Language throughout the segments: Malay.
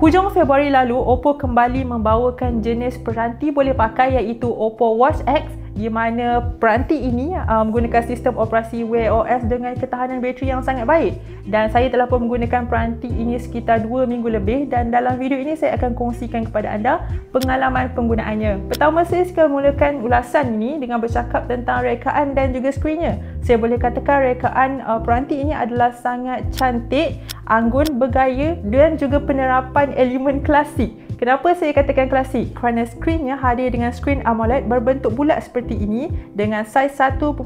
Hujung Februari lalu, Oppo kembali membawakan jenis peranti boleh pakai iaitu Oppo Watch X, di mana peranti ini menggunakan sistem operasi Wear OS dengan ketahanan bateri yang sangat baik. Dan saya telah pun menggunakan peranti ini sekitar 2 minggu lebih, dan dalam video ini saya akan kongsikan kepada anda pengalaman penggunaannya. Pertama, saya akan mulakan ulasan ini dengan bercakap tentang rekaan dan juga skrinnya. Saya boleh katakan rekaan peranti ini adalah sangat cantik, anggun, bergaya dan juga penerapan elemen klasik. Kenapa saya katakan klasik? Kerana skrinnya hadir dengan skrin AMOLED berbentuk bulat seperti ini dengan saiz 1.43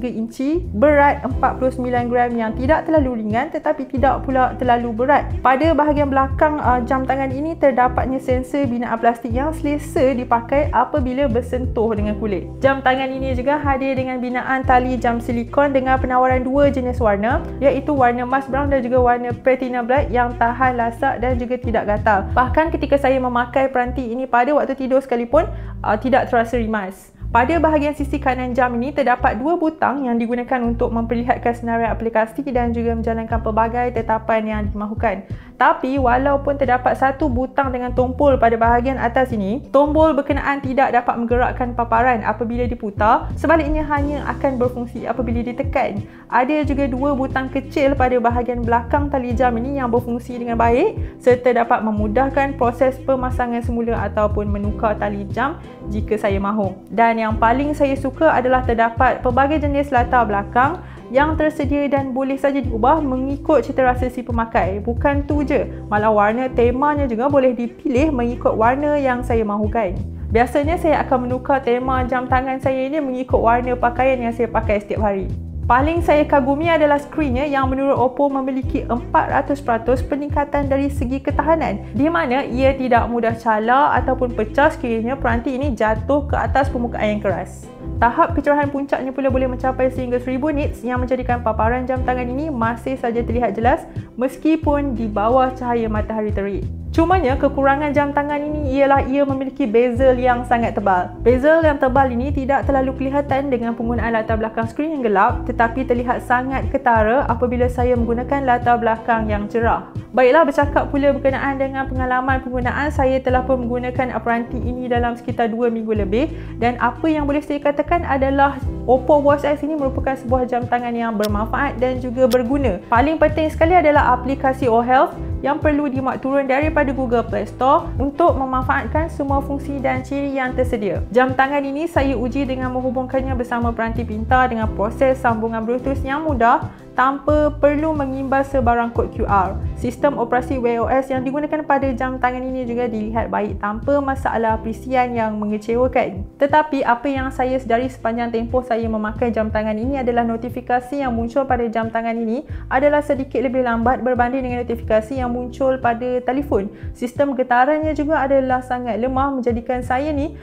inci, berat 49 gram yang tidak terlalu ringan tetapi tidak pula terlalu berat. Pada bahagian belakang jam tangan ini terdapatnya sensor binaan plastik yang selesa dipakai apabila bersentuh dengan kulit. Jam tangan ini juga hadir dengan binaan tali jam silikon dengan penawaran dua jenis warna, iaitu warna musk brown dan juga warna platinum black yang tahan lasak dan juga tidak gatal. Bahkan ketika saya memakai peranti ini pada waktu tidur sekalipun tidak terasa rimas. Pada bahagian sisi kanan jam ini terdapat dua butang yang digunakan untuk memperlihatkan senarai aplikasi dan juga menjalankan pelbagai tetapan yang dimahukan. Tapi walaupun terdapat satu butang dengan tombol pada bahagian atas ini, tombol berkenaan tidak dapat menggerakkan paparan apabila diputar, sebaliknya hanya akan berfungsi apabila ditekan. Ada juga dua butang kecil pada bahagian belakang tali jam ini yang berfungsi dengan baik serta dapat memudahkan proses pemasangan semula ataupun menukar tali jam jika saya mahu. Dan yang paling saya suka adalah terdapat pelbagai jenis latar belakang yang tersedia dan boleh saja diubah mengikut citarasa si pemakai. Bukan tu je, malah warna temanya juga boleh dipilih mengikut warna yang saya mahukan. Biasanya saya akan menukar tema jam tangan saya ini mengikut warna pakaian yang saya pakai setiap hari. Paling saya kagumi adalah skrinnya yang menurut Oppo memiliki 400% peningkatan dari segi ketahanan, di mana ia tidak mudah calar ataupun pecah sekiranya peranti ini jatuh ke atas permukaan yang keras. Tahap kecerahan puncaknya pula boleh mencapai sehingga 1000 nits yang menjadikan paparan jam tangan ini masih saja terlihat jelas meskipun di bawah cahaya matahari terik. Cumanya kekurangan jam tangan ini ialah ia memiliki bezel yang sangat tebal. Bezel yang tebal ini tidak terlalu kelihatan dengan penggunaan latar belakang skrin yang gelap, tetapi terlihat sangat ketara apabila saya menggunakan latar belakang yang cerah. Baiklah, bercakap pula berkenaan dengan pengalaman penggunaan, saya telah pun menggunakan peranti ini dalam sekitar 2 minggu lebih, dan apa yang boleh saya katakan adalah Oppo Watch X ini merupakan sebuah jam tangan yang bermanfaat dan juga berguna. Paling penting sekali adalah aplikasi O-Health yang perlu dimuat turun daripada Google Play Store untuk memanfaatkan semua fungsi dan ciri yang tersedia. Jam tangan ini saya uji dengan menghubungkannya bersama peranti pintar dengan proses sambungan Bluetooth yang mudah tanpa perlu mengimbas sebarang kod QR. Sistem operasi Wear OS yang digunakan pada jam tangan ini juga dilihat baik tanpa masalah perisian yang mengecewakan. Tetapi apa yang saya sedari sepanjang tempoh saya memakai jam tangan ini adalah notifikasi yang muncul pada jam tangan ini adalah sedikit lebih lambat berbanding dengan notifikasi yang muncul pada telefon. Sistem getarannya juga adalah sangat lemah menjadikan saya ni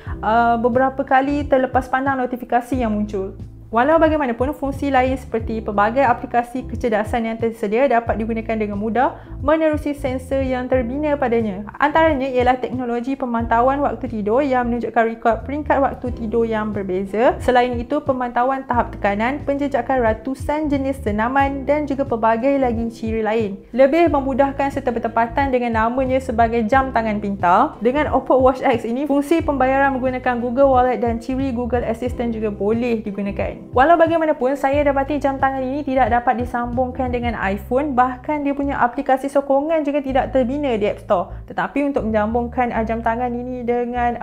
beberapa kali terlepas pandang notifikasi yang muncul. Walau bagaimanapun, fungsi lain seperti pelbagai aplikasi kecerdasan yang tersedia dapat digunakan dengan mudah menerusi sensor yang terbina padanya. Antaranya ialah teknologi pemantauan waktu tidur yang menunjukkan rekod peringkat waktu tidur yang berbeza. Selain itu, pemantauan tahap tekanan, penjejakan ratusan jenis senaman dan juga pelbagai lagi ciri lain. Lebih memudahkan serta bertepatan dengan namanya sebagai jam tangan pintar. Dengan Oppo Watch X ini, fungsi pembayaran menggunakan Google Wallet dan ciri Google Assistant juga boleh digunakan. Walau bagaimanapun, saya dapati jam tangan ini tidak dapat disambungkan dengan iPhone, bahkan dia punya aplikasi sokongan juga tidak terbina di App Store. Tetapi untuk menyambungkan jam tangan ini dengan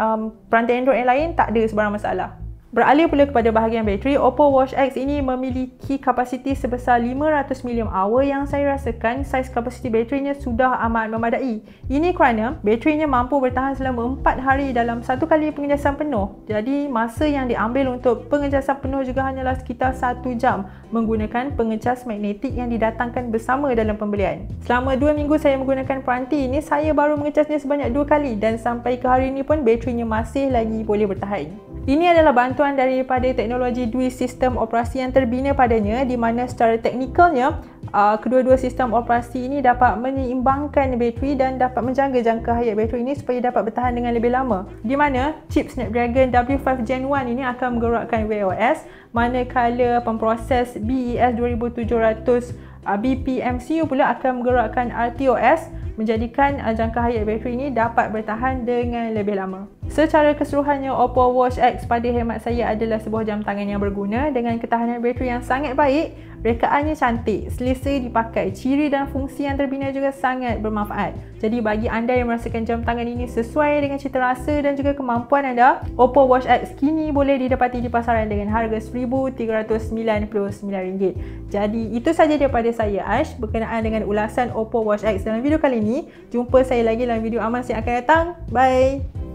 peranti Android yang lain, tak ada sebarang masalah. Beralih pula kepada bahagian bateri, Oppo Watch X ini memiliki kapasiti sebesar 500 mAh yang saya rasakan saiz kapasiti baterinya sudah amat memadai. Ini kerana baterinya mampu bertahan selama 4 hari dalam satu kali pengecasan penuh. Jadi masa yang diambil untuk pengecasan penuh juga hanyalah sekitar 1 jam menggunakan pengecas magnetik yang didatangkan bersama dalam pembelian. Selama 2 minggu saya menggunakan peranti ini, saya baru mengecasnya sebanyak 2 kali dan sampai ke hari ini pun baterinya masih lagi boleh bertahan. Ini adalah bantuan daripada teknologi DUI sistem operasi yang terbina padanya, di mana secara teknikalnya kedua-dua sistem operasi ini dapat menyeimbangkan bateri dan dapat menjaga jangka hayat bateri ini supaya dapat bertahan dengan lebih lama. Di mana chip Snapdragon W5 Gen 1 ini akan menggerakkan Wear OS, manakala pemproses BES 2700 BPMCU pula akan menggerakkan RTOS menjadikan jangka hayat bateri ini dapat bertahan dengan lebih lama. Secara keseluruhannya, Oppo Watch X pada hemat saya adalah sebuah jam tangan yang berguna dengan ketahanan bateri yang sangat baik, rekaannya cantik, selesa dipakai, ciri dan fungsi yang terbina juga sangat bermanfaat. Jadi bagi anda yang merasakan jam tangan ini sesuai dengan cita rasa dan juga kemampuan anda, Oppo Watch X kini boleh didapati di pasaran dengan harga RM1,399. Jadi itu sahaja daripada saya Ash berkenaan dengan ulasan Oppo Watch X dalam video kali ini. Jumpa saya lagi dalam video Amas yang akan datang. Bye!